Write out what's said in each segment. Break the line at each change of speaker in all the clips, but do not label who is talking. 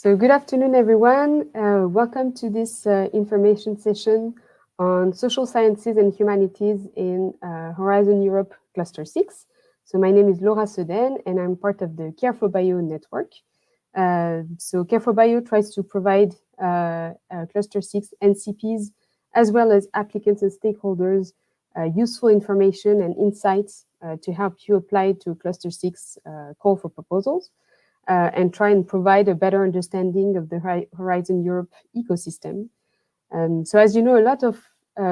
So good afternoon, everyone. Welcome to this information session on social sciences and humanities in Horizon Europe Cluster 6. So my name is Laura Seden, and I'm part of the CARE4BIO network. So CARE4BIO tries to provide Cluster 6 NCPs, as well as applicants and stakeholders, useful information and insights to help you apply to Cluster 6 call for proposals. And try and provide a better understanding of the Horizon Europe ecosystem. So as you know, a lot of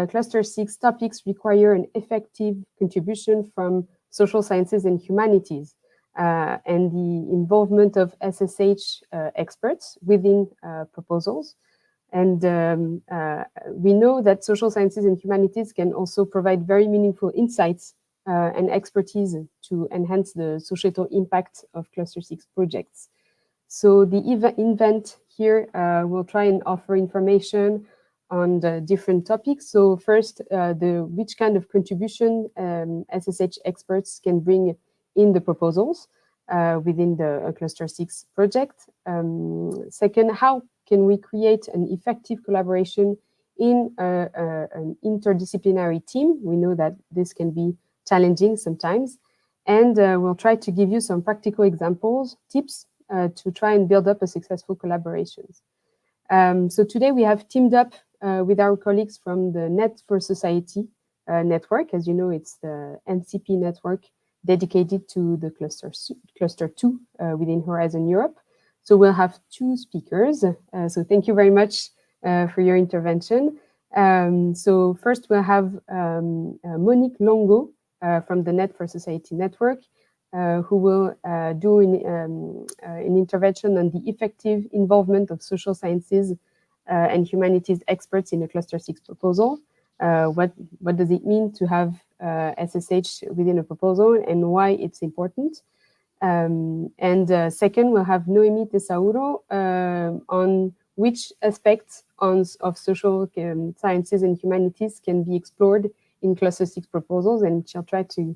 Cluster 6 topics require an effective contribution from social sciences and humanities and the involvement of SSH experts within proposals. And we know that social sciences and humanities can also provide very meaningful insights and expertise to enhance the societal impact of Cluster 6 projects. So the event here will try and offer information on the different topics. So first, which kind of contribution SSH experts can bring in the proposals within the Cluster 6 project. Second, how can we create an effective collaboration in an interdisciplinary team? We know that this can be challenging sometimes. And we'll try to give you some practical examples, tips to try and build up a successful collaborations. So today we have teamed up with our colleagues from the Net for Society network. As you know, it's the NCP network dedicated to the cluster 2 within Horizon Europe. So we'll have two speakers. So thank you very much for your intervention. So first we'll have Monique Longo, from the Net for Society network, who will do an intervention on the effective involvement of social sciences and humanities experts in a Cluster 6 proposal. What does it mean to have SSH within a proposal and why it's important? And second, we'll have Noemi Tesauro on which aspects of social sciences and humanities can be explored in Cluster 6 proposals, and she'll try to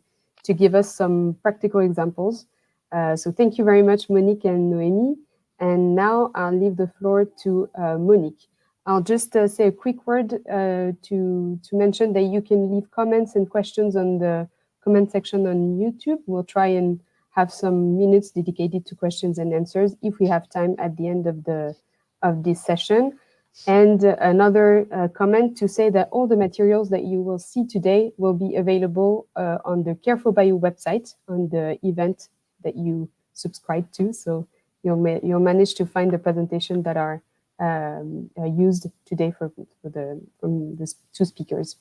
give us some practical examples. So thank you very much, Monique and Noemi. And now I'll leave the floor to Monique. I'll just say a quick word to mention that you can leave comments and questions on the comment section on YouTube. We'll try and have some minutes dedicated to questions and answers if we have time at the end of this session. And another comment to say that all the materials that you will see today will be available on the CARE4BIO website on the event that you subscribe to. So you'll manage to find the presentation that are used today from the two speakers.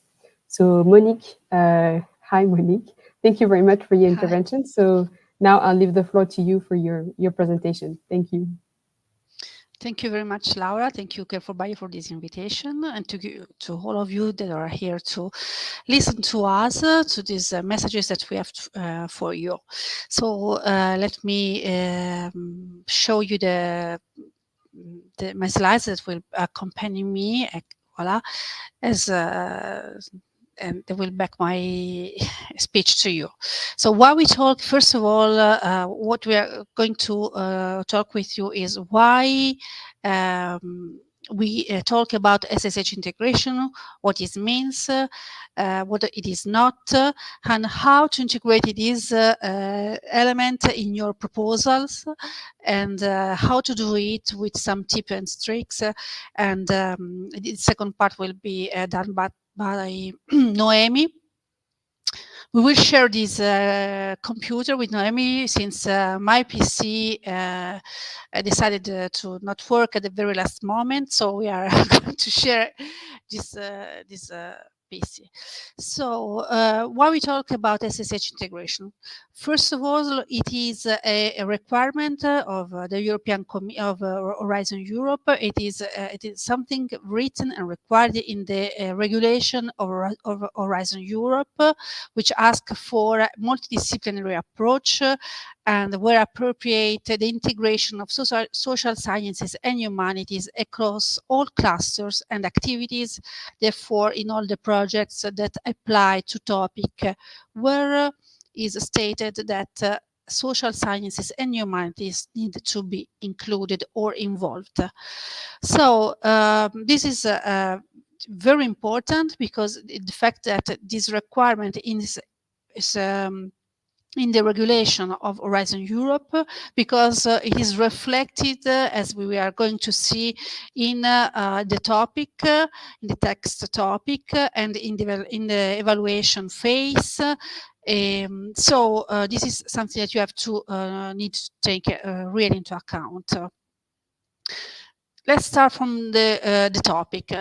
So Monique, hi Monique, thank you very much for your intervention. Hi. So now I'll leave the floor to you for your presentation. Thank you.
Thank you very much, Laura. Thank you, CARE4BIO, for this invitation, and to all of you that are here to listen to us, to these messages that we have for you. So let me show you my slides that will accompany me. Voila, and they will back my speech to you. So while we talk, first of all, what we are going to talk with you is why we talk about SSH integration, what it means, what it is not, and how to integrate this element in your proposals, and how to do it with some tips and tricks. And the second part will be done by Noemi. We will share this computer with Noemi since my PC decided to not work at the very last moment. So we are going to share this PC. So why we talk about SSH integration? First of all, it is a requirement of the European Horizon Europe. It is something written and required in the regulation of Horizon Europe, which asks for a multidisciplinary approach and, where appropriate, the integration of social sciences and humanities across all clusters and activities, therefore in all the projects that apply to topic where is stated that social sciences and humanities need to be included or involved. So this is very important, because the fact that this requirement is in the regulation of Horizon Europe, because it is reflected, as we are going to see, in the topic, in the text topic, and in the evaluation phase. So this is something that you have to need to take really into account. Let's start from the topic.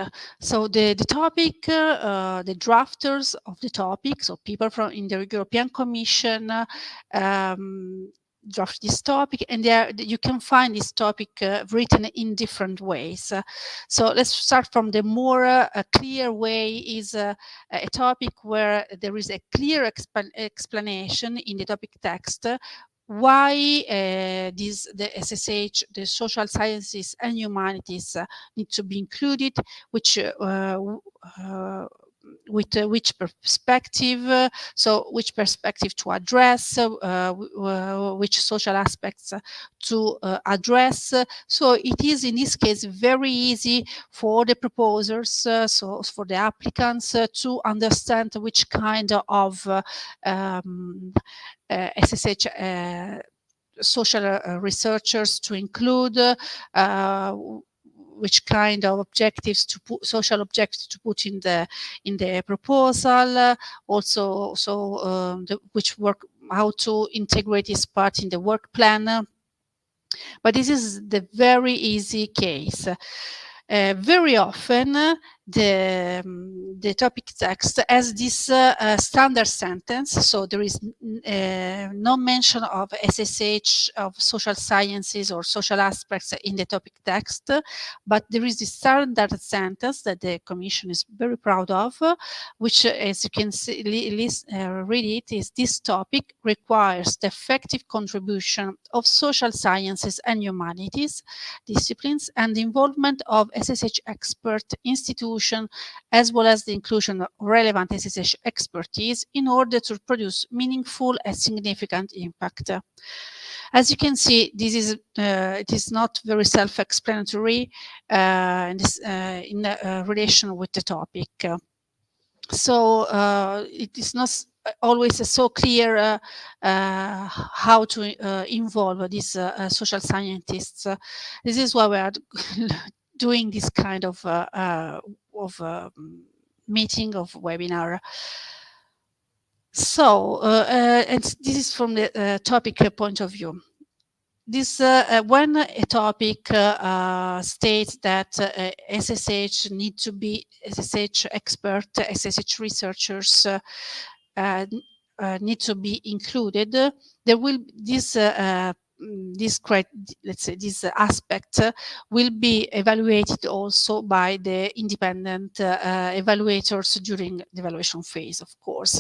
So the topic, the drafters of the topic, so people from in the European Commission draft this topic, and you can find this topic written in different ways. So let's start from the more clear way. Is a topic where there is a clear explanation in the topic text why the SSH, the social sciences and humanities, need to be included, which with which perspective, so which perspective to address, which social aspects to address. So it is in this case very easy for the proposers, so for the applicants, to understand which kind of SSH social researchers to include, which kind of objectives to put, social objectives to put in the proposal, also which work, how to integrate this part in the work plan. But this is the very easy case. Very often, the topic text has this standard sentence, so there is no mention of SSH, of social sciences or social aspects in the topic text, but there is this standard sentence that the Commission is very proud of, which, as you can see, read it, is: this topic requires the effective contribution of social sciences and humanities disciplines and the involvement of SSH expert institution, as well as the inclusion of relevant SSH expertise in order to produce meaningful and significant impact. As you can see, this is it is not very self-explanatory in relation with the topic. So it is not always so clear how to involve these social scientists. This is why we are doing this kind of meeting, of webinar. So, and this is from the topic point of view. This when a topic states that SSH need to be SSH expert, SSH researchers need to be included, there will this let's say this aspect will be evaluated also by the independent evaluators during the evaluation phase, of course.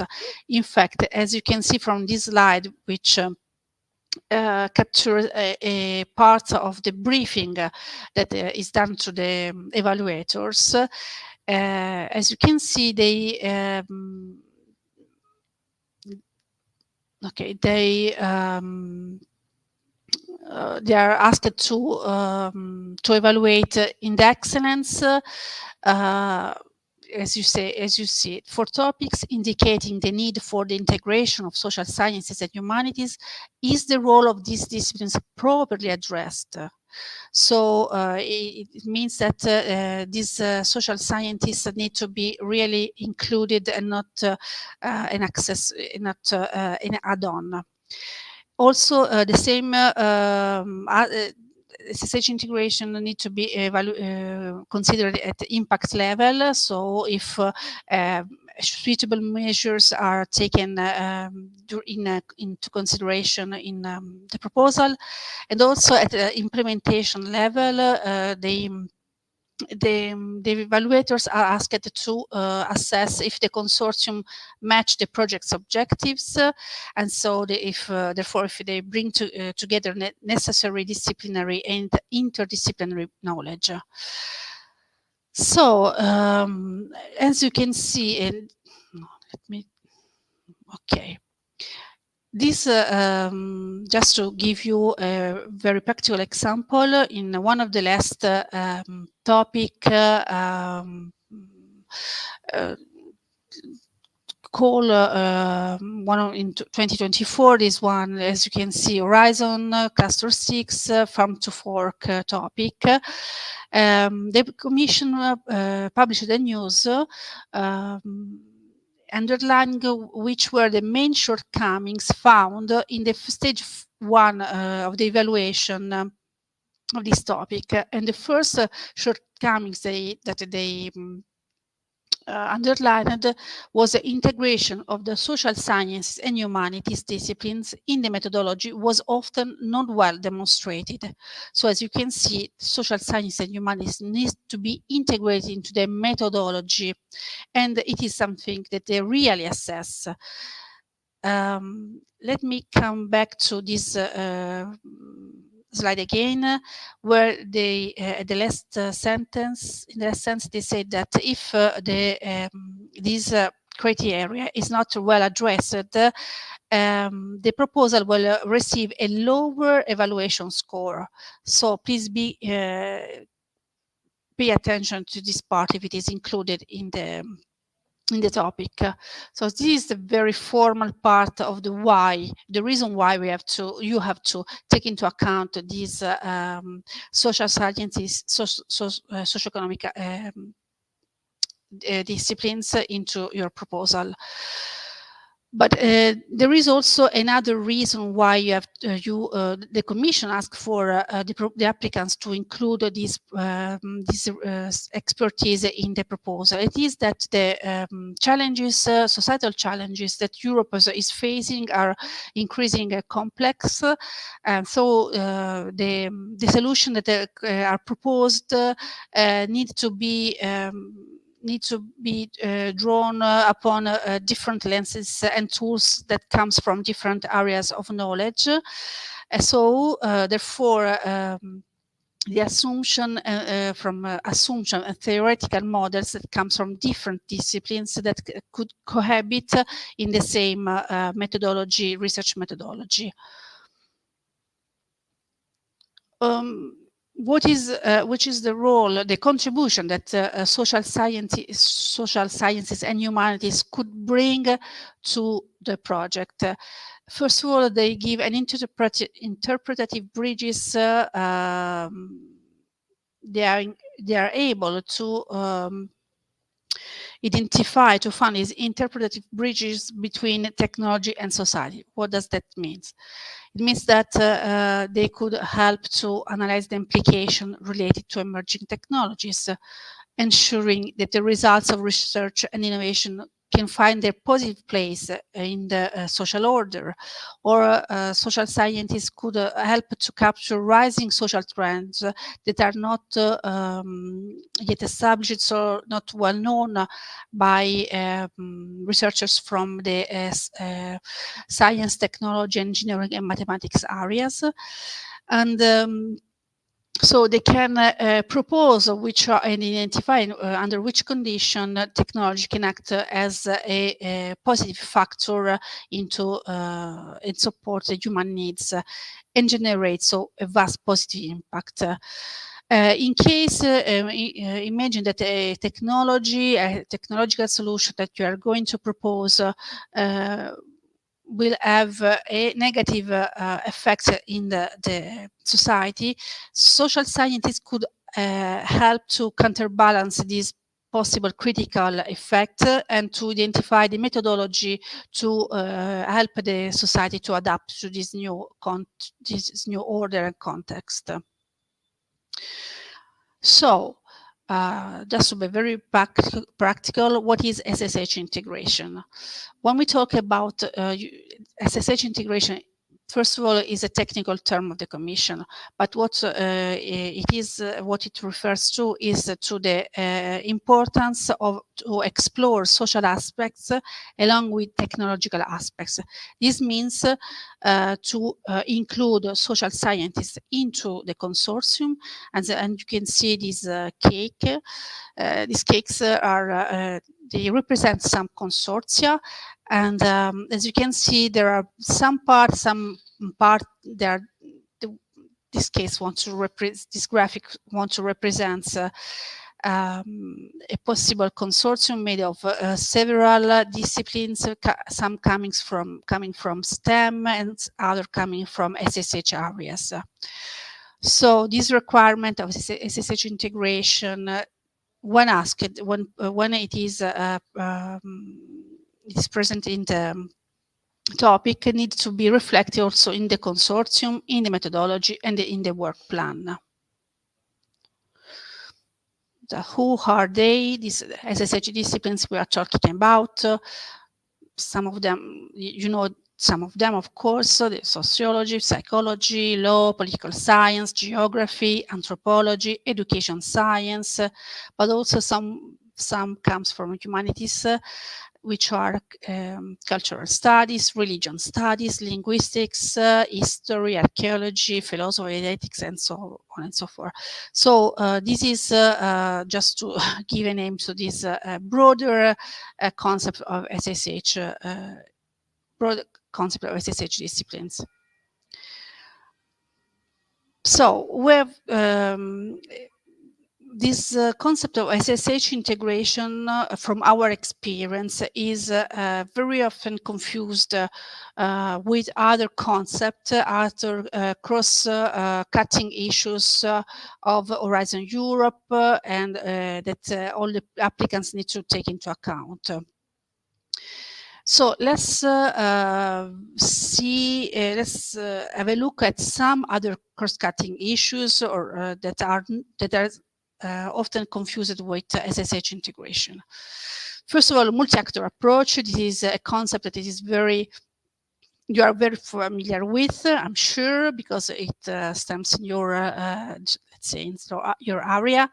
In fact, as you can see from this slide, which capture a part of the briefing that is done to the evaluators. As you can see, they they are asked to evaluate in the excellence, as you see, for topics indicating the need for the integration of social sciences and humanities. Is the role of these disciplines properly addressed? So it means that these social scientists need to be really included and not an access, not an add-on. Also, the same SSH integration need to be considered at the impact level. So if suitable measures are taken into consideration in the proposal, and also at the implementation level, the evaluators are asked to assess if the consortium match the project's objectives, and so therefore if they bring together necessary disciplinary and interdisciplinary knowledge. So as you can see, and let me, okay. This, just to give you a very practical example, in one of the last topic uh, call in 2024, this one, as you can see, Horizon Cluster 6 Farm to Fork topic. The Commission published a news underlining which were the main shortcomings found in the stage 1 of the evaluation of this topic. And the first shortcomings that they underlined was the integration of the social sciences and humanities disciplines in the methodology was often not well demonstrated. So as you can see, social science and humanities needs to be integrated into the methodology, and it is something that they really assess. Let me come back to this slide again, where they the last sentence, in the last sentence, they say that if this criteria is not well addressed, the proposal will receive a lower evaluation score. So please pay attention to this part if it is included in the topic. So this is the very formal part of the why, the reason why you have to take into account these social sciences, socioeconomic disciplines into your proposal. But there is also another reason why you have the Commission asked for the applicants to include this expertise in the proposal. It is that the challenges, societal challenges that Europe is facing are increasing complex, and so the solution that are proposed need to be drawn upon different lenses and tools that comes from different areas of knowledge. So therefore, the assumption assumption and theoretical models that comes from different disciplines that could cohabit in the same methodology, research methodology. Which is the role, the contribution that social sciences and humanities could bring to the project? First of all, they give an interpretative bridges. They are able to identify, to find these interpretative bridges between technology and society. What does that mean? It means that they could help to analyze the implication related to emerging technologies, ensuring that the results of research and innovation can find their positive place in the social order. Or social scientists could help to capture rising social trends that are not yet established or not well known by researchers from the science, technology, engineering, and mathematics areas. And so they can propose which are and identify under which condition technology can act as a positive factor into and support the human needs and generate so a vast positive impact. In case, imagine that a technological solution that you are going to propose will have a negative effect in the society. Social scientists could help to counterbalance this possible critical effect and to identify the methodology to help the society to adapt to this new order and context. So, just to be very practical, what is SSH integration? When we talk about SSH integration, first of all, is a technical term of the Commission, but what it refers to is to the importance of to explore social aspects along with technological aspects. This means to include social scientists into the consortium, and you can see this cake. These cakes are they represent some consortia, And as you can see, there are some parts there. This case wants to represent, this graphic wants to represent a possible consortium made of several disciplines, some coming from STEM and other coming from SSH areas. So this requirement of SSH integration, when asked, when it is present in the topic, needs to be reflected also in the consortium, in the methodology, and in the work plan. Who are they? These SSH disciplines we are talking about. Some of them, you know, some of them, of course, the sociology, psychology, law, political science, geography, anthropology, education science, but also some comes from humanities, which are cultural studies, religion studies, linguistics, history, archaeology, philosophy, ethics, and so on and so forth. So this is just to give a name to this broader concept of SSH, broad concept of SSH disciplines. So we have this concept of SSH integration, from our experience, is very often confused with other concepts, other cross-cutting issues of Horizon Europe, and that all the applicants need to take into account. So let's let's have a look at some other cross-cutting issues or that are often confused with SSH integration. First of all, multi-actor approach. This is a concept that is you are very familiar with, I'm sure, because it stems in your, let's say, in your area.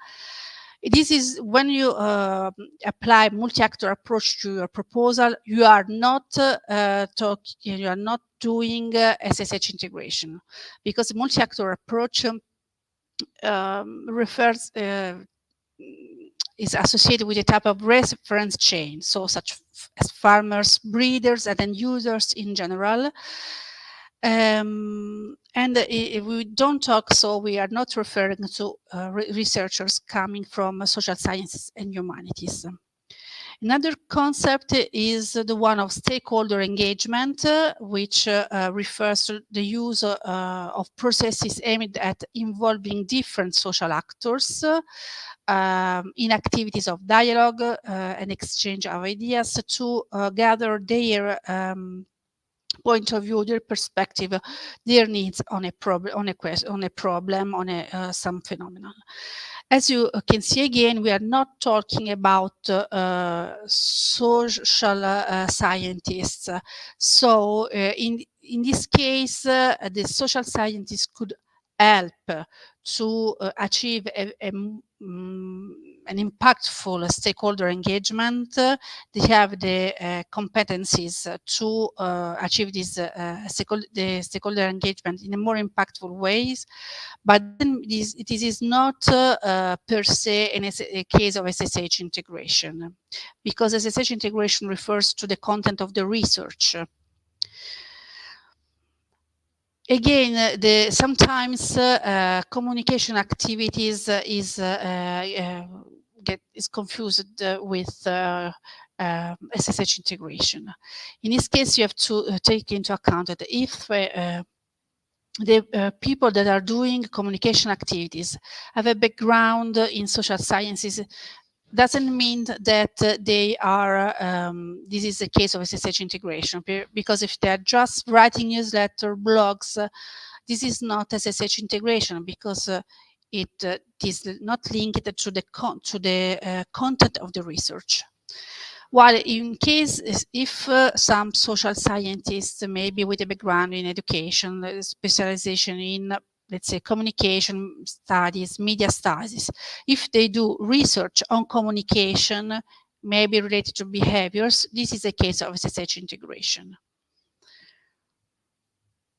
This is when you apply multi-actor approach to your proposal, you are not doing SSH integration, because multi-actor approach is associated with a type of reference chain, so such as farmers, breeders, and end users in general. And if we don't talk, so we are not referring to researchers coming from social sciences and humanities. Another concept is the one of stakeholder engagement, which refers to the use of processes aimed at involving different social actors in activities of dialogue and exchange of ideas to gather their point of view, their perspective, their needs on a problem, on some phenomenon. As you can see again, we are not talking about social scientists. So in this case, the social scientists could help to achieve an impactful stakeholder engagement. They have the competencies to achieve this the stakeholder engagement in a more impactful ways. But then it is not per se a case of SSH integration, because SSH integration refers to the content of the research. Again, sometimes communication activities is confused with SSH integration. In this case, you have to take into account that if the people that are doing communication activities have a background in social sciences, doesn't mean that they are, this is a case of SSH integration, because if they're just writing newsletter, blogs, this is not SSH integration, because it is not linked to the content of the research. While in case if some social scientists, maybe with a background in education, specialization in, let's say, communication studies, media studies, if they do research on communication, maybe related to behaviors, this is a case of SSH integration.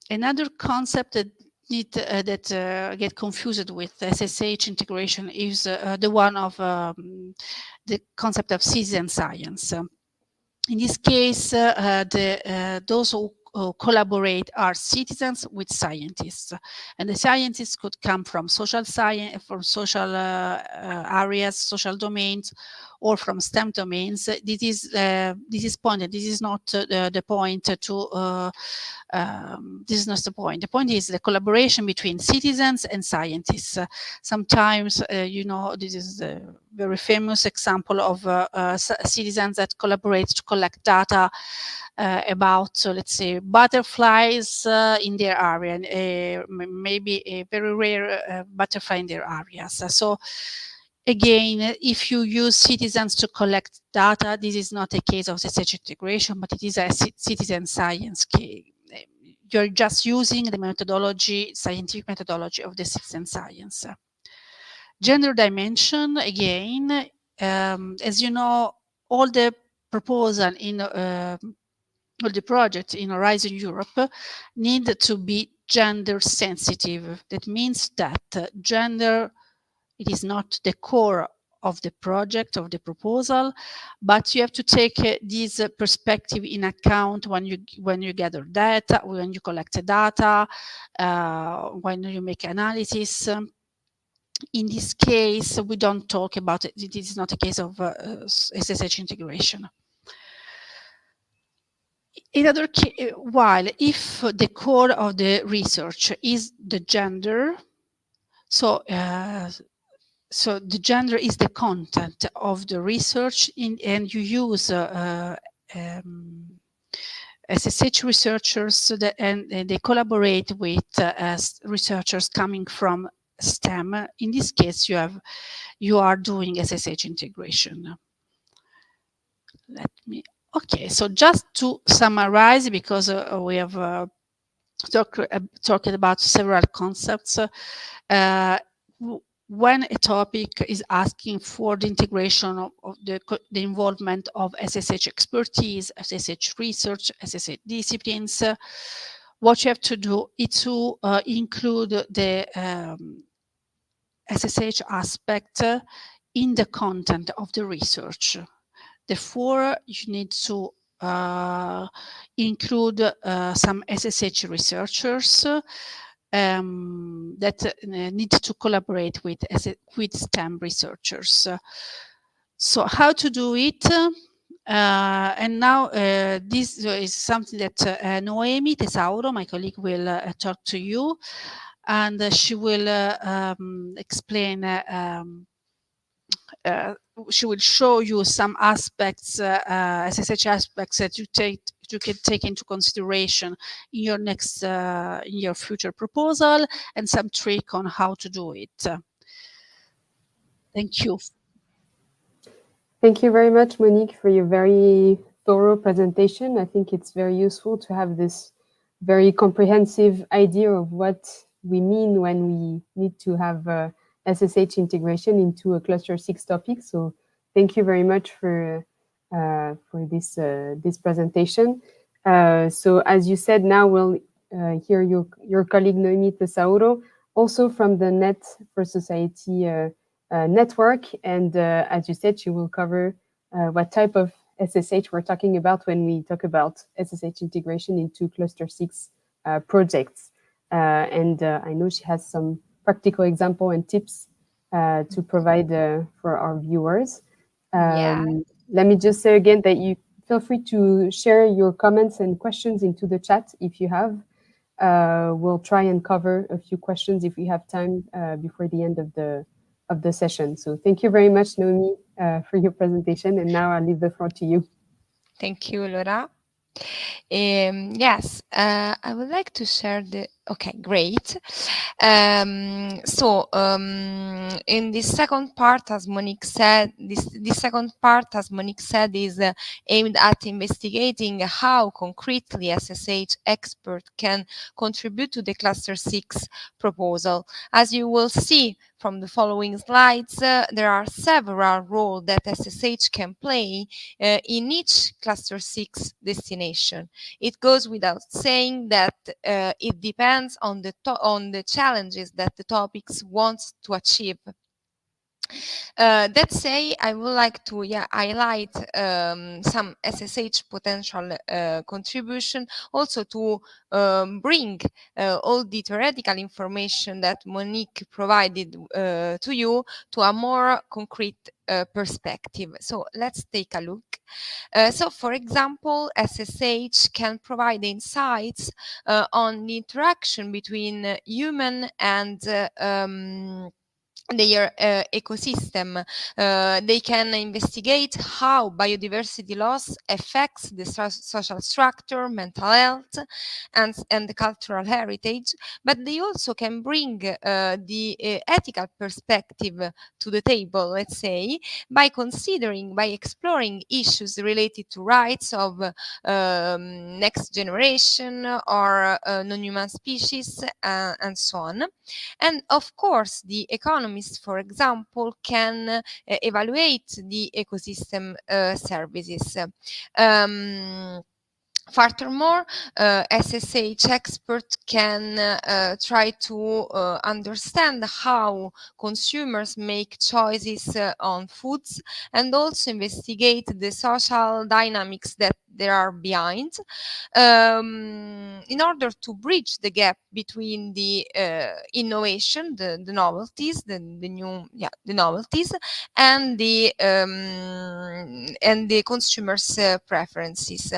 Another concept that get confused with SSH integration is the one of the concept of citizen science. In this case, those who collaborate are citizens with scientists, and the scientists could come from social science, from social areas, social domains, or from STEM domains. This is pointed. This is not the point to. This is not the point. The point is the collaboration between citizens and scientists. Sometimes, this is the very famous example of citizens that collaborate to collect data about, let's say, butterflies in their area, maybe a very rare butterfly in their areas. So again, if you use citizens to collect data, this is not a case of SSH integration, but it is a citizen science case. You're just using the methodology, scientific methodology of the citizen science. Gender dimension, again, as you know, all the proposal in all the projects in Horizon Europe need to be gender sensitive. That means that gender, it is not the core of the project, of the proposal, but you have to take this perspective in account when you gather data, when you collect the data, when you make analysis. In this case, we don't talk about it. It is not a case of SSH integration. In other case, while if the core of the research is the gender, so the gender is the content of the research, and you use SSH researchers and they collaborate with researchers coming from STEM. In this case, you are doing SSH integration. Okay, so just to summarize, because we have talked about several concepts. When a topic is asking for the integration of the involvement of SSH expertise, SSH research, SSH disciplines, what you have to do is to include the SSH aspect in the content of the research. Therefore, you need to include some SSH researchers that need to collaborate with STEM researchers. So how to do it? And now this is something that Noemi Tesauro, my colleague, will talk to you, and she will explain. She will show you some aspects, SSH aspects that you can take into consideration in your next, in your future proposal, and some trick on how to do it. Thank you.
Thank you very much, Monique, for your very thorough presentation. I think it's very useful to have this very comprehensive idea of what we mean when we need to have SSH integration into a cluster 6 topic. So thank you very much for this presentation. So as you said, now we'll hear your colleague Noemi Tesauro, also from the Net for Society network. And as you said, she will cover what type of SSH we're talking about when we talk about SSH integration into cluster 6 projects. And I know she has some practical example and tips to provide for our viewers. Let me just say again that you feel free to share your comments and questions into the chat if you have. We'll try and cover a few questions if we have time before the end of the session. So thank you very much, Noemi, for your presentation. And now I'll leave the floor to you.
Thank you, Laura. Yes, I would like to share the. Okay, great. In this second part, as Monique said, this second part, as Monique said, is aimed at investigating how concretely SSH expert can contribute to the Cluster 6 proposal. As you will see from the following slides, there are several roles that SSH can play in each Cluster 6 destination. It goes without saying that it depends on the challenges that the topics want to achieve. That say, I would like to highlight some SSH potential contribution, also to bring all the theoretical information that Monique provided to you to a more concrete perspective. So let's take a look. So, for example, SSH can provide insights on the interaction between human and their ecosystem. They can investigate how biodiversity loss affects the social structure, mental health, and the cultural heritage, but they also can bring the ethical perspective to the table, let's say, by exploring issues related to rights of next generation or non-human species, and so on. And of course, the economists, for example, can evaluate the ecosystem services. Um, Furthermore, SSH expert can try to understand how consumers make choices on foods, and also investigate the social dynamics that there are behind, in order to bridge the gap between the innovation, the novelties, the new, the novelties, and the consumers' preferences.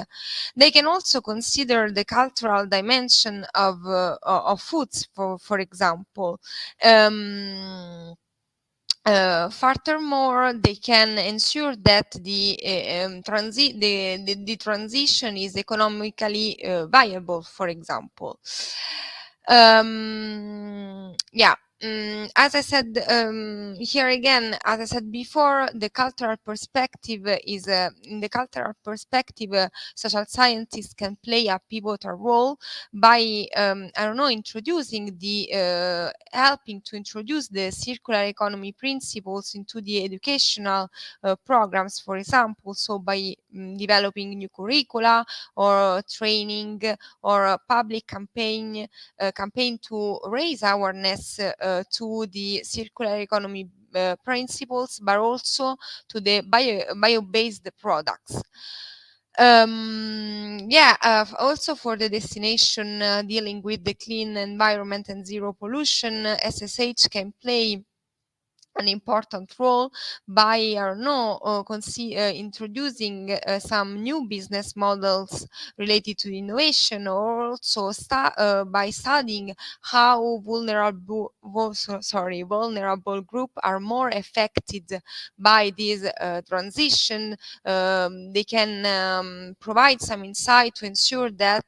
They can also consider the cultural dimension of foods, for example. Furthermore, they can ensure that the transition is economically viable, for example. As I said, here again, as I said before, the cultural perspective is in the cultural perspective, social scientists can play a pivotal role by I don't know, helping to introduce the circular economy principles into the educational programs, for example, so by developing new curricula or training or a public campaign to raise awareness to the circular economy principles, but also to the bio-based products. Also for the destination dealing with the clean environment and zero pollution, SSH can play an important role by introducing some new business models related to innovation, or also by studying how vulnerable group are more affected by this transition. They can provide some insight to ensure that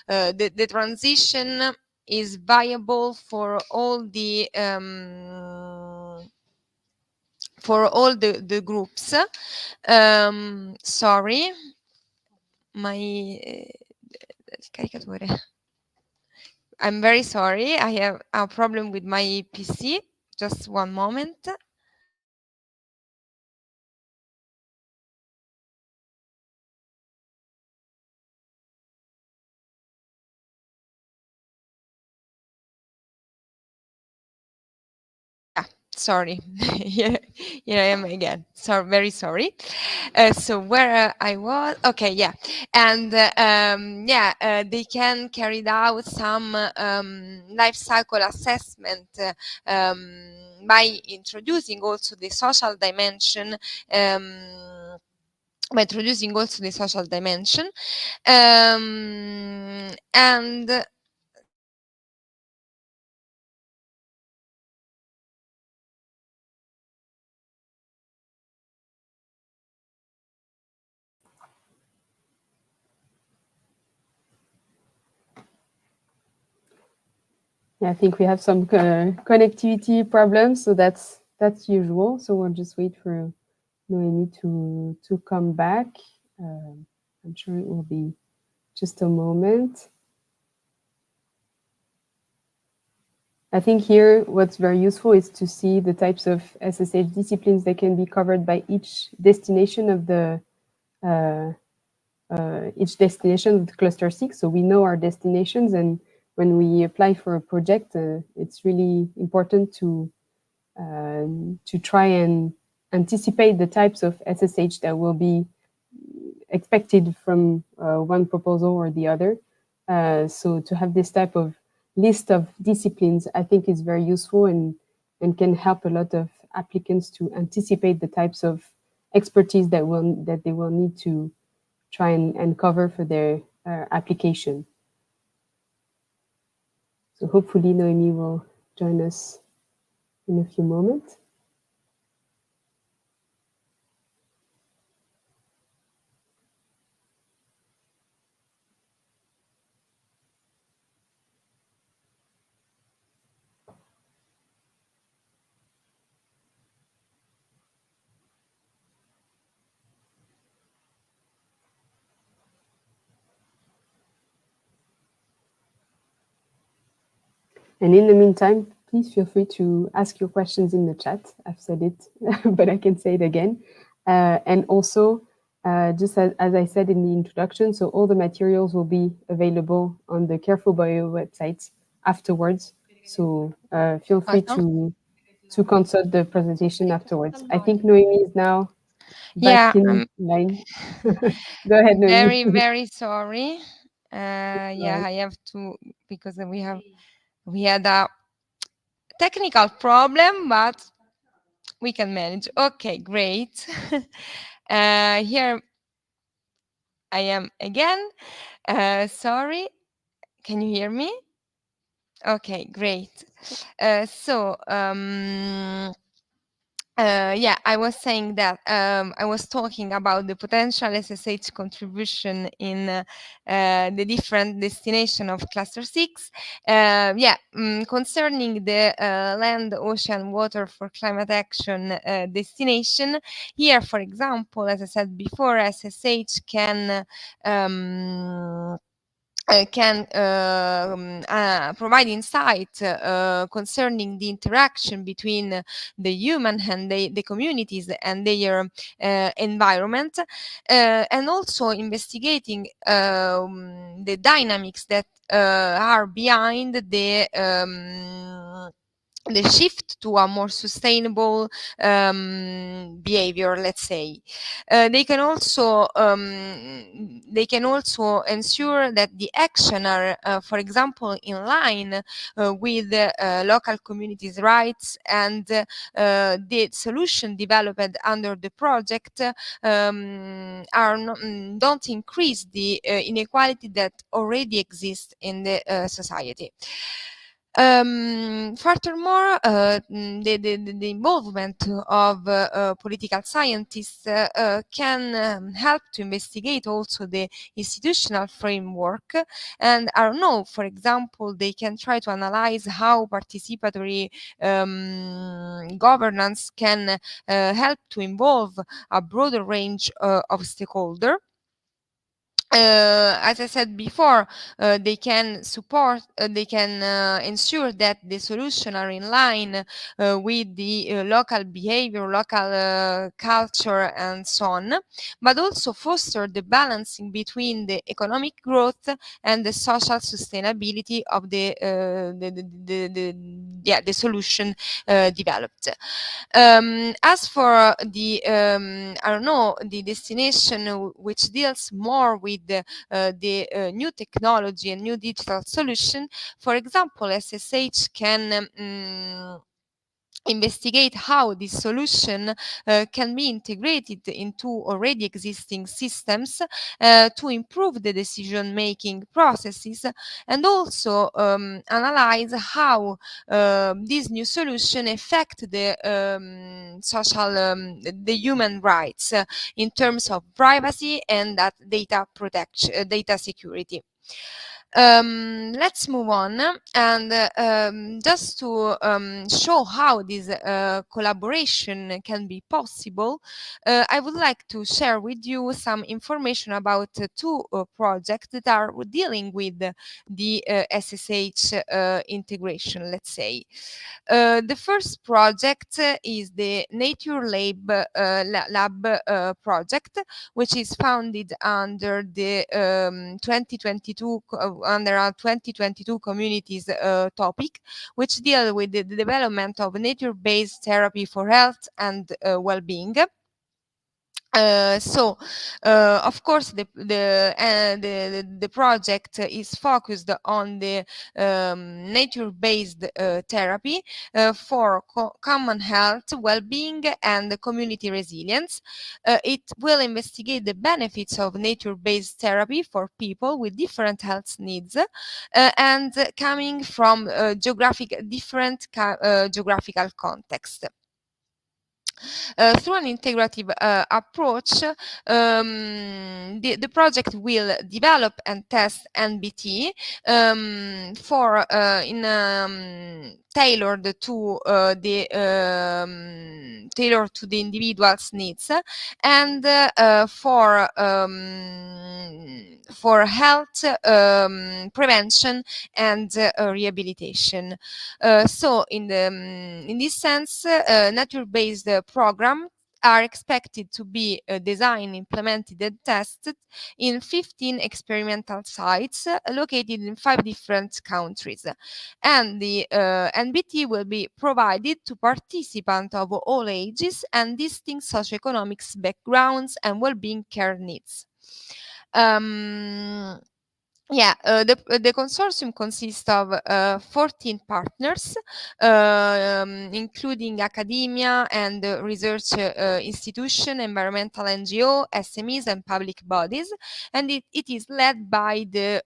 the transition is viable for all the groups. Sorry, my caricatore. I'm very sorry, I have a problem with my PC. Just one moment. Sorry. here I am again. Very sorry. So where I was, okay, and they can carry out some life cycle assessment by introducing also the social dimension. And
Yeah, I think we have some connectivity problems, so that's usual. So we'll just wait for Noemi to come back. I'm sure it will be just a moment. I think here what's very useful is to see the types of SSH disciplines that can be covered by each destination of the cluster 6. So we know our destinations, and when we apply for a project, it's really important to to try and anticipate the types of SSH that will be expected from one proposal or the other. So to have this type of list of disciplines, I think is very useful and can help a lot of applicants to anticipate the types of expertise that they will need to try and cover for their application. So hopefully Noemi will join us in a few moments. And in the meantime, please feel free to ask your questions in the chat. I've said it, but I can say it again. And also, just as I said in the introduction, so all the materials will be available on the CARE4BIO website afterwards. So feel free to consult the presentation afterwards. I think Noemi is now back in line. Go ahead, Noemi.
Very sorry. Yeah, I have to, because we had a technical problem, but we can manage. Okay, great. Here I am again. Sorry, can you hear me? Okay, great. Yeah, I was saying that I was talking about the potential SSH contribution in the different destination of cluster 6. Yeah, concerning the land, ocean, water for climate action destination, here, for example, as I said before, SSH can provide insight concerning the interaction between the human and the communities and their environment, and also investigating the dynamics that are behind the shift to a more sustainable behavior, let's say. They can also ensure that the action are, for example, in line with local communities' rights, and the solution developed under the project don't increase the inequality that already exists in the society. Furthermore, the involvement of political scientists can help to investigate also the institutional framework. And I don't know, for example, they can try to analyze how participatory governance can help to involve a broader range of stakeholders. As I said before, they can ensure that the solutions are in line with the local behavior, local culture, and so on, but also foster the balancing between the economic growth and the social sustainability of the solution developed. As for the the destination which deals more with the new technology and new digital solution, for example, SSH can investigate how this solution can be integrated into already existing systems to improve the decision-making processes, and also analyze how this new solution affect the the human rights in terms of privacy and data protection, data security. Let's move on, and just to show how this collaboration can be possible, I would like to share with you some information about two projects that are dealing with the SSH integration, let's say. The first project is the Nature Lab project, which is founded under the 2022 under our 2022 communities topic, which deal with the development of nature-based therapy for health and well-being. Of course, the project is focused on the nature-based therapy for common health, well-being, and community resilience. It will investigate the benefits of nature-based therapy for people with different health needs and coming from different geographical context. Through an integrative approach, the project will develop and test NBT tailored to the individual's needs and for health prevention and rehabilitation. So in this sense, nature-based program are expected to be designed, implemented, and tested in 15 experimental sites located in 5 different countries. And the NBT will be provided to participants of all ages and distinct socioeconomic backgrounds and well-being care needs. The consortium consists of 14 partners, including academia and research institution, environmental NGO, SMEs, and public bodies, and it is led by the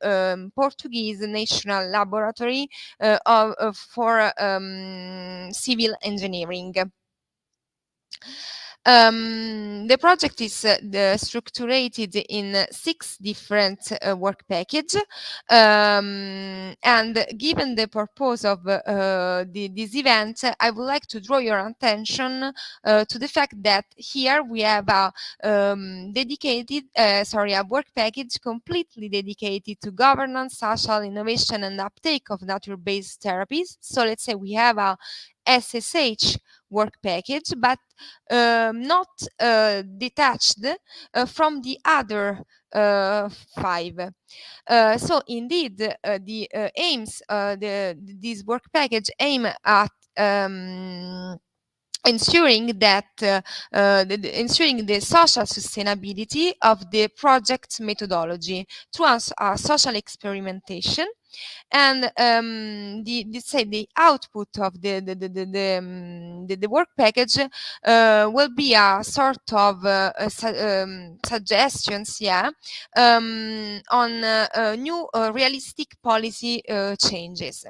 Portuguese National Laboratory for Civil Engineering. The project is structured in 6 different work packages, and given the purpose of this event, I would like to draw your attention to the fact that here we have a work package completely dedicated to governance, social innovation, and uptake of nature-based therapies. So let's say we have a SSH work package, but not detached from the other 5. So indeed, the aims, this work package aim at ensuring that ensuring the social sustainability of the project methodology through a social experimentation. And the output of the work package will be a sort of suggestions, on new realistic policy changes.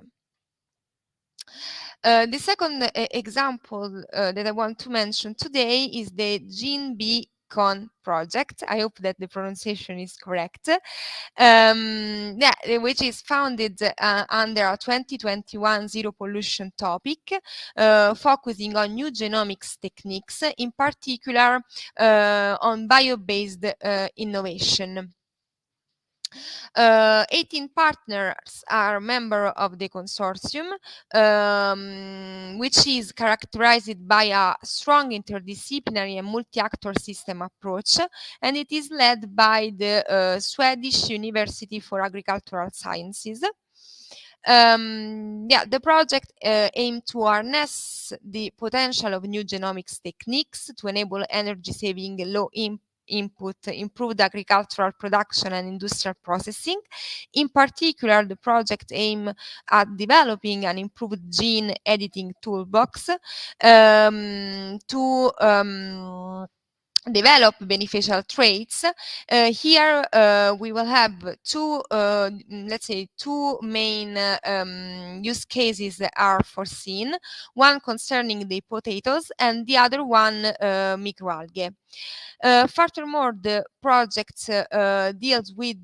The second example that I want to mention today is the Gene Beacon project. I hope that the pronunciation is correct. Which is founded under a 2021 zero pollution topic, focusing on new genomics techniques, in particular on bio-based innovation. 18 partners are members of the consortium, which is characterized by a strong interdisciplinary and multi-actor system approach, and it is led by the Swedish University for Agricultural Sciences. The project aimed to harness the potential of new genomics techniques to enable energy-saving, low input, improved agricultural production and industrial processing. In particular, the project aims at developing an improved gene editing toolbox to develop beneficial traits. Here we will have two main use cases that are foreseen, one concerning the potatoes and the other one microalgae. Furthermore, the project deals with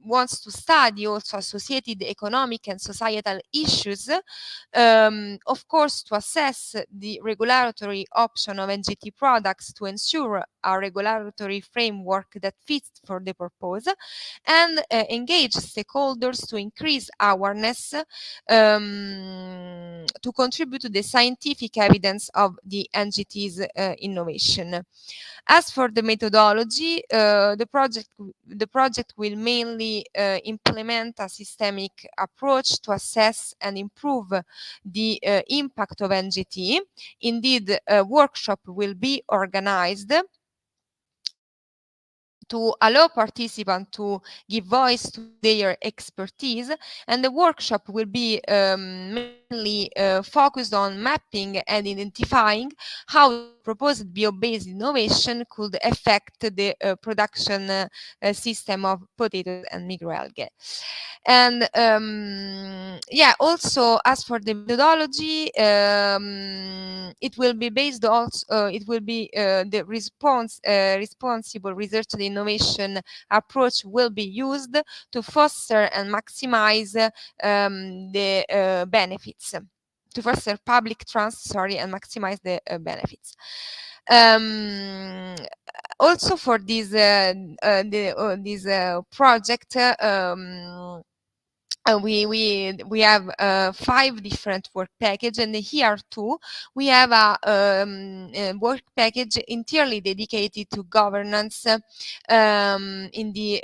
wants to study also associated economic and societal issues, of course, to assess the regulatory option of NGT products to ensure a regulatory framework that fits for the purpose, and engage stakeholders to increase awareness to contribute to the scientific evidence of the NGT's innovation. innovation. As for the methodology, the project will mainly implement a systemic approach to assess and improve the impact of NGT. Indeed, a workshop will be organized to allow participants to give voice to their expertise, and the workshop will be mainly focused on mapping and identifying how the proposed bio-based innovation could affect the production system of potatoes and microalgae. And yeah, also as for the methodology, it will be based also, it will be the responsible research and innovation approach will be used to foster and maximize the benefits, to foster public trust, and maximize the benefits. Also for this project, we have 5 different work package, and here too we have a work package entirely dedicated to governance in the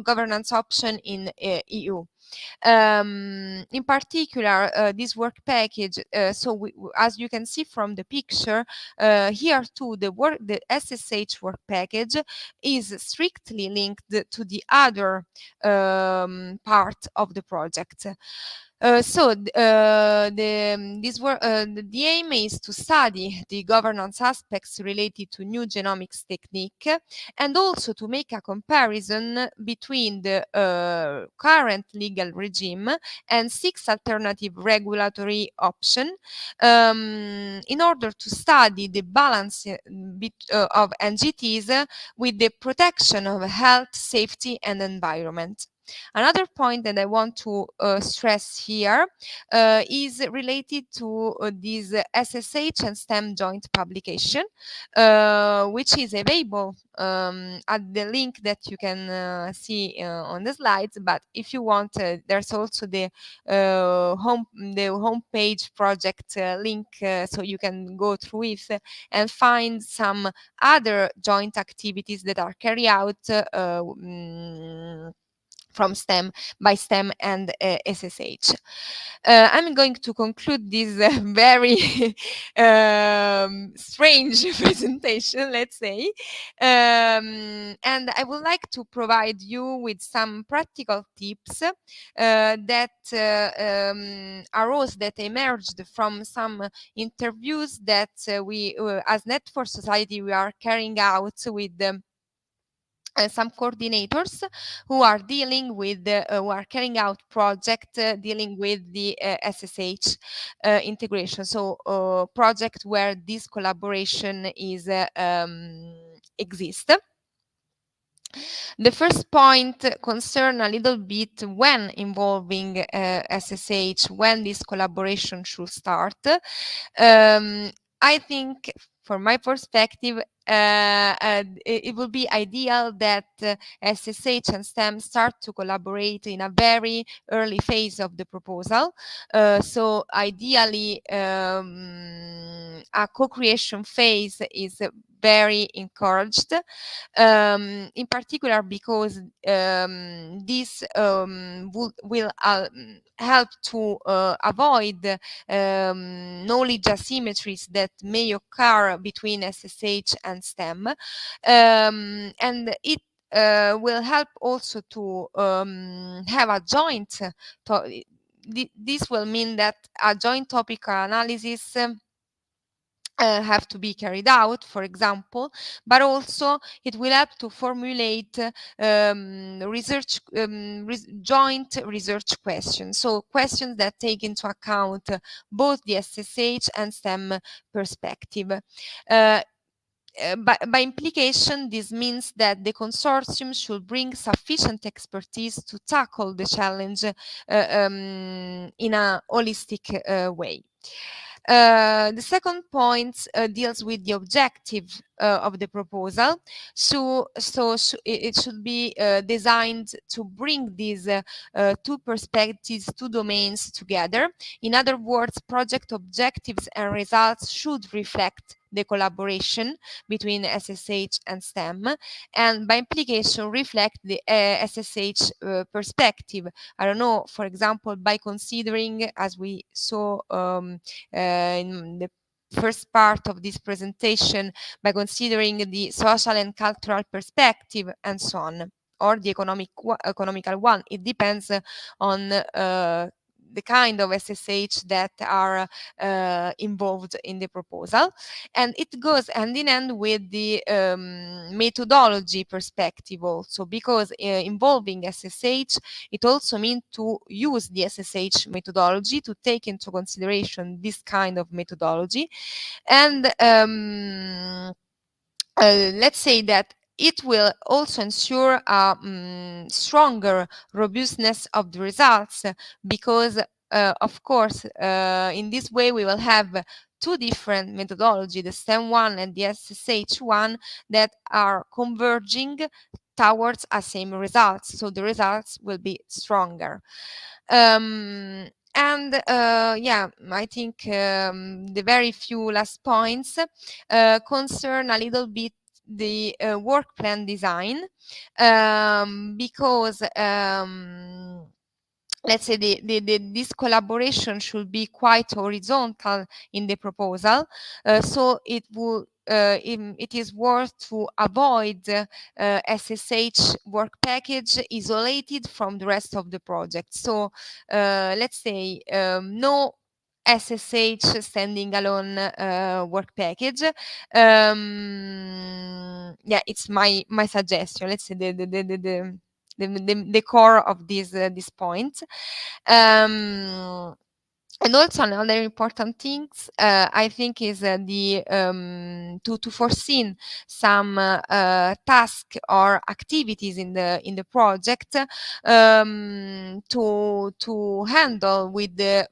governance option in EU. In particular, this work package, as you can see from the picture, here too the SSH work package is strictly linked to the other part of the project. The aim is to study the governance aspects related to new genomics technique, and also to make a comparison between the current legal regime and 6 alternative regulatory options, in order to study the balance of NGTs with the protection of health, safety, and environment. Another point that I want to stress here is related to this SSH and STEM joint publication, which is available at the link that you can see on the slides. But if you want, there's also the homepage project link, so you can go through it and find some other joint activities that are carried out from STEM, by STEM and SSH. I'm going to conclude this very strange presentation, let's say, and I would like to provide you with some practical tips that arose, that emerged from some interviews that we, as Net for Society, we are carrying out with some coordinators who are dealing with who are carrying out project dealing with the SSH integration. So project where this collaboration is exists. The first point concern a little bit when involving SSH, when this collaboration should start. I think, from my perspective, it will be ideal that SSH and STEM start to collaborate in a very early phase of the proposal. So ideally, a co-creation phase is very encouraged, in particular because this will help to avoid knowledge asymmetries that may occur between SSH and STEM, and it will help also to have a joint this will mean that a joint topic analysis have to be carried out, for example, but also it will help to formulate joint research questions, so questions that take into account both the SSH and STEM perspective. By implication, this means that the consortium should bring sufficient expertise to tackle the challenge in a holistic way. The second point deals with the objective of the proposal. So it should be designed to bring these 2 perspectives, 2 domains together. In other words, project objectives and results should reflect the collaboration between SSH and STEM, and by implication reflect the SSH perspective. I don't know, for example, by considering, as we saw in the first part of this presentation, by considering the social and cultural perspective and so on, or the economical one. It depends on the kind of SSH that are involved in the proposal, and it goes hand in hand with the methodology perspective also, because involving SSH, it also means to use the SSH methodology, to take into consideration this kind of methodology, and let's say that it will also ensure a stronger robustness of the results, because of course in this way we will have two different methodology, the STEM one and the SSH one, that are converging towards a same results, so the results will be stronger. And yeah, I think the very few last points concern a little bit the work plan design, because let's say this collaboration should be quite horizontal in the proposal, so it will it is worth to avoid SSH work package isolated from the rest of the project. So let's say no SSH standing alone work package. Yeah, it's my suggestion. Let's say the core of this point. And also another important things I think is the to foresee some task or activities in the project to handle with the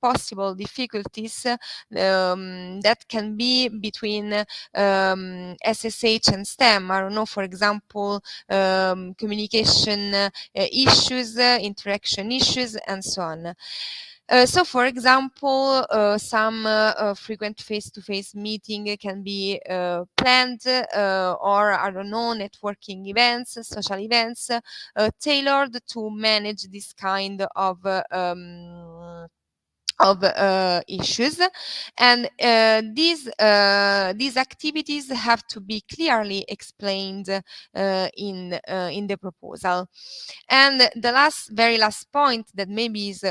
possible difficulties that can be between SSH and STEM. I don't know, for example, communication issues, interaction issues, and so on. So, for example, some frequent face-to-face meeting can be planned, or I don't know, networking events, social events, tailored to manage this kind of issues, and these activities have to be clearly explained in the proposal. And the very last point that maybe is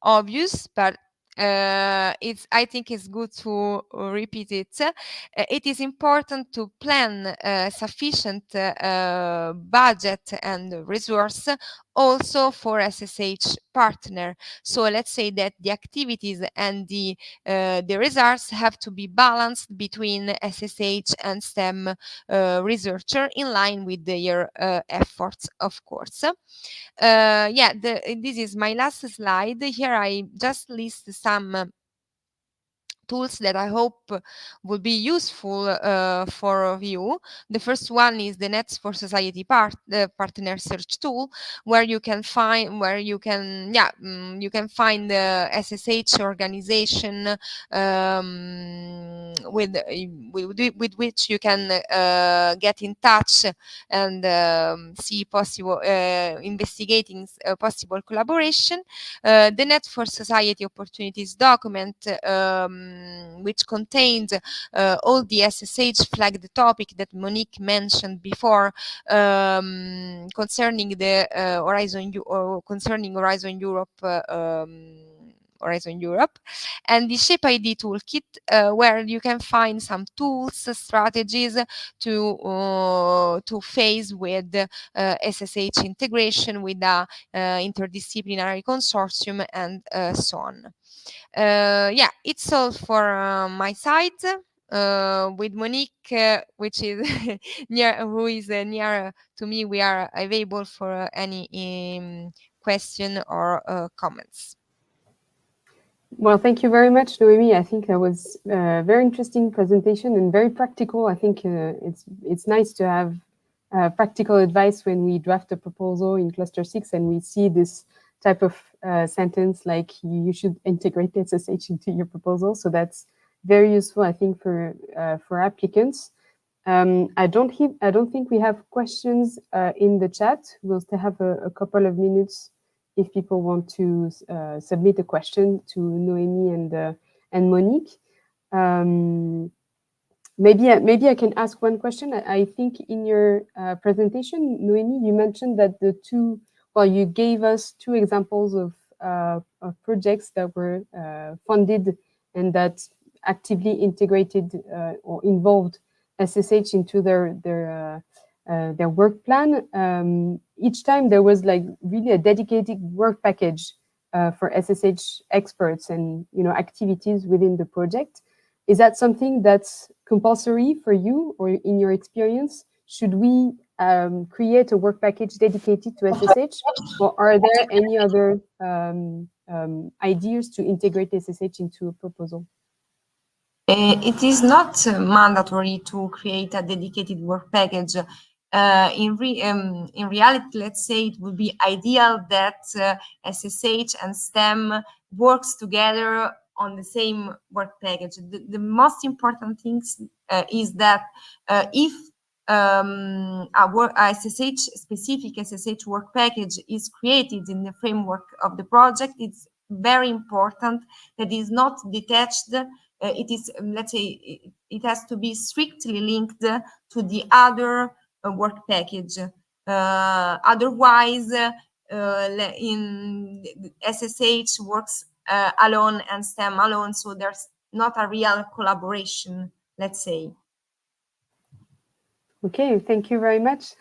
obvious, but I think it's good to repeat it. It is important to plan sufficient budget and resource also for SSH partner. So let's say that the activities and the results have to be balanced between SSH and STEM researcher in line with their efforts, of course. Yeah, this is my last slide. Here I just list some tools that I hope will be useful for you. The first one is the Nets for Society partner search tool, where you can find you can find the SSH organization with which you can get in touch and see possible investigating possible collaboration. The Net for Society opportunities document, which contains all the SSH flagged topic that Monique mentioned before, concerning the Horizon Europe, and the Shape ID toolkit, where you can find some tools, strategies to face with SSH integration with a interdisciplinary consortium, and so on. Yeah, it's all for my side. With Monique, which is who is near to me, we are available for any question or comments.
Well, thank you very much, Noemi. I think that was a very interesting presentation and very practical. I think it's nice to have practical advice when we draft a proposal in Cluster 6 and we see this type of sentence like you should integrate SSH into your proposal. So that's very useful, I think, for applicants. I don't think we have questions in the chat. We'll still have a couple of minutes if people want to submit a question to Noémie and Monique. Maybe I can ask one question. I think in your presentation, Noémie, you mentioned that you gave us 2 examples of projects that were funded and that actively integrated or involved SSH into their work plan. Each time there was like really a dedicated work package for SSH experts and activities within the project. Is that something that's compulsory for you, or in your experience? Should we create a work package dedicated to SSH, or are there any other ideas to integrate SSH into a proposal?
It is not mandatory to create a dedicated work package. In reality, let's say it would be ideal that SSH and STEM works together on the same work package. The most important thing is that if a specific SSH work package is created in the framework of the project, it's very important that it is not detached. It is, let's say, it has to be strictly linked to the other work package. Otherwise, in SSH works alone and STEM alone, so there's not a real collaboration, let's say.
Okay, thank you very much.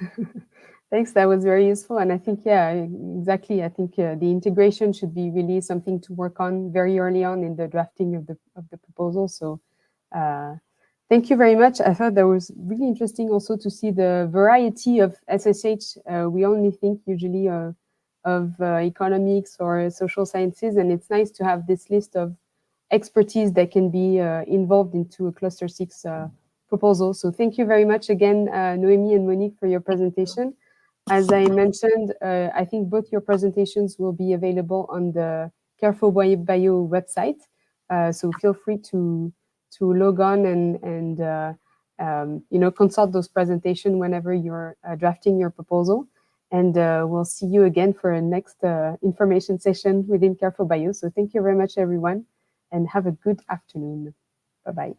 Thanks, that was very useful. And I think, yeah, exactly. I think the integration should be really something to work on very early on in the drafting of the proposal. So thank you very much. I thought that was really interesting also to see the variety of SSH. We only think usually of economics or social sciences, and it's nice to have this list of expertise that can be involved into a cluster 6 proposal. So thank you very much again, Noémie and Monique, for your presentation. As I mentioned, I think both your presentations will be available on the CARE4BIO website. So feel free to log on and consult those presentations whenever you're drafting your proposal. And we'll see you again for a next information session within CARE4BIO. So thank you very much, everyone, and have a good afternoon. Bye-bye.